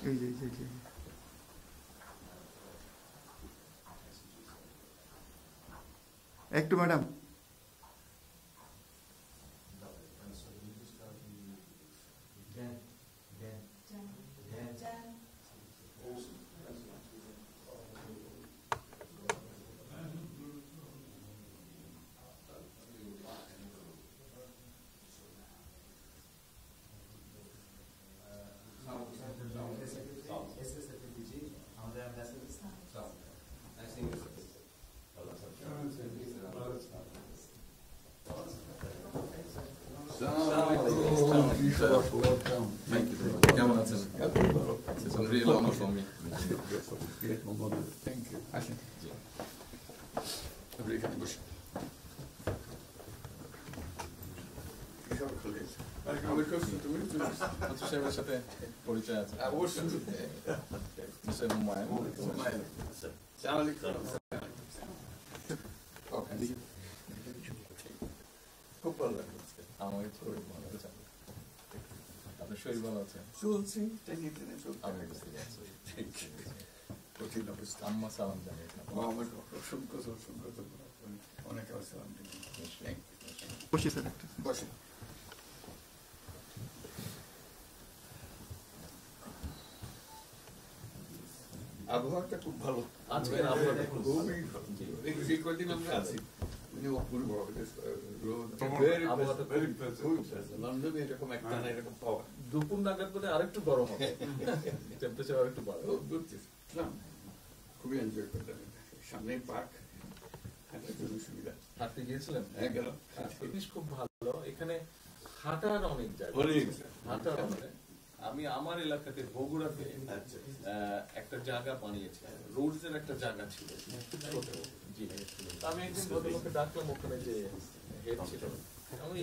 এই যে এই যে একটু madam Thank you very much. কেমন আছেন? It's a real honor for me. Great moment. Thank you. আসেন। আপনি এখানে বসুন। আচ্ছা সাহেবের সাথে পরিচয় আছে। অবশ্যই। মিস্টার হুমায়ুন। খুব ভালো লাগলো আমার শরীর ভালো আছে। আপনার শরীর ভালো আছে? চলছি টেনে টেনে চলছি। আমি বুঝতে পারছি। কঠিন অবস্থা। আম্মা সালাম জানিয়ে আমার অসংখ্য অনেক সালাম দিন। বসি স্যার একটা বসে আবহাওয়াটা খুব ভালো। আজকে আবহাওয়াটা খুব ভালো। এই কদিন আমরা আছি অপূর্ব লন্ডনে এরকম একটা না এরকম পাওয়া দুপুর নাগাদ বলে আরেকটু গরম হবে, টেম্পারেচার আরেকটু বাড়বে। খুবই এনজয় করলাম। সামনে পার্ক, হাঁটার জন্য সুবিধা। হাঁটতে গিয়েছিলেন? হ্যাঁ গেলাম। জিনিস খুব ভালো, এখানে হাঁটার অনেক জায়গা। হাঁটার মানে আমি আমার এলাকাতে বগুড়াতে একটা জায়গা বানিয়েছি, রোডস এর একটা জায়গা ছিল খুব ছোট। জি, আমি একদিন ভদ্রলোককে ডাকলাম, ওখানে যে হেড ছিল, আমি